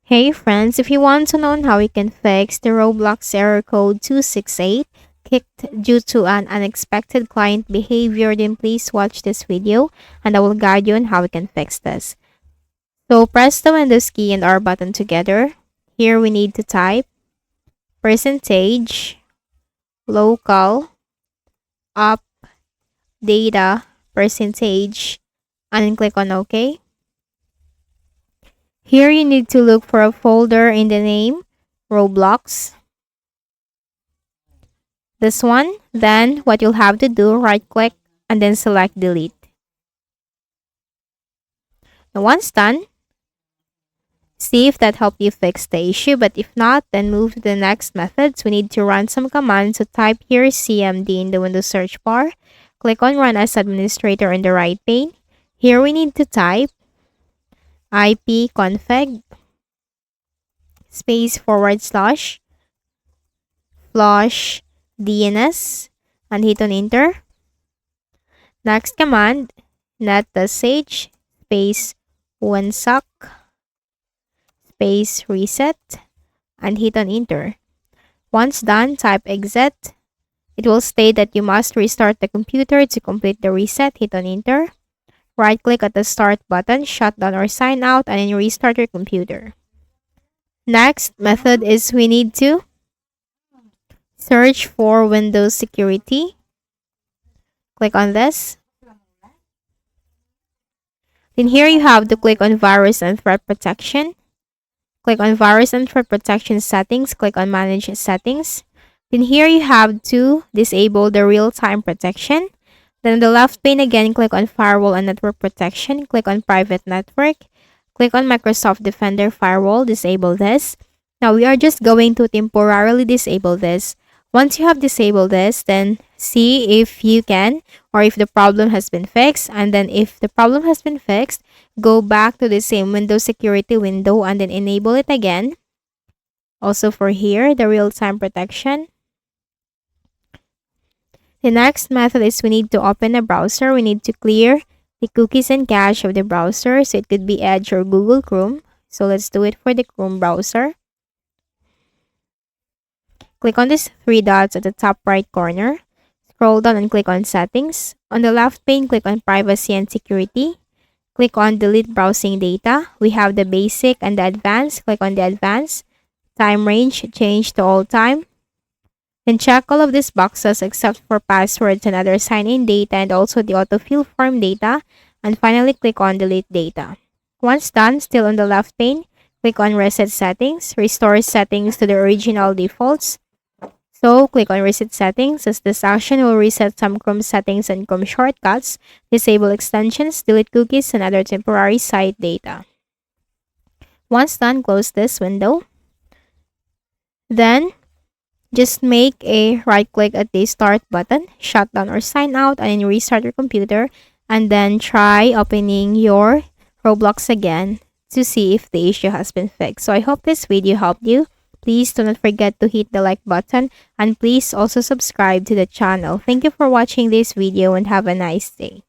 Hey friends, if you want to know on how we can fix the Roblox error code 268 kicked due to an unexpected client behavior, then please watch this video and I will guide you on how we can fix this. So press the Windows key and R button together. Here we need to type percentage local up data percentage and then click on OK. Here you need to look for a folder in the name Roblox. This one. Then what you'll have to do, right click and then select delete. Now once done, see if that helped you fix the issue, but if not, then move to the next methods. We need to run some commands. So type here cmd in the Windows search bar. Click on run as administrator in the right pane. Here we need to type ipconfig space / flush DNS and hit on enter. Next command, netsh space winsock space reset and hit on enter. Once done, type exit. It will state that you must restart the computer to complete the reset. Hit on enter. Right click at the start button, shut down or sign out, and then restart your computer. Next method is we need to search for Windows security. Click on this. Then here you have to click on virus and threat protection. Click on virus and threat protection settings. Click on manage settings. Then here you have to disable the real-time protection. Then on the left pane again, click on firewall and network protection. Click on private network. Click on Microsoft Defender firewall. Disable this. Now we are just going to temporarily disable this. Once you have disabled this, then see if you can or if the problem has been fixed. And then if the problem has been fixed, go back to the same Windows security window and then enable it again. Also for here, the real-time protection. The next method is we need to open a browser. We need to clear the cookies and cache of the browser. So it could be Edge or Google Chrome. So let's do it for the Chrome browser. Click on these three dots at the top right corner. Scroll down and click on settings. On the left pane, click on privacy and security. Click on delete browsing data. We have the basic and the advanced. Click on the advanced. Time range, change to all time. Then check all of these boxes except for passwords and other sign-in data and also the autofill form data. And finally, click on delete data. Once done, still on the left pane, click on reset settings. Restore settings to the original defaults. So click on reset settings as this action will reset some Chrome settings and Chrome shortcuts, disable extensions, delete cookies, and other temporary site data. Once done, close this window. Then just make a right click at the start button, shut down or sign out, and then restart your computer. And then try opening your Roblox again to see if the issue has been fixed. So I hope this video helped you. Please do not forget to hit the like button and please also subscribe to the channel. Thank you for watching this video and have a nice day.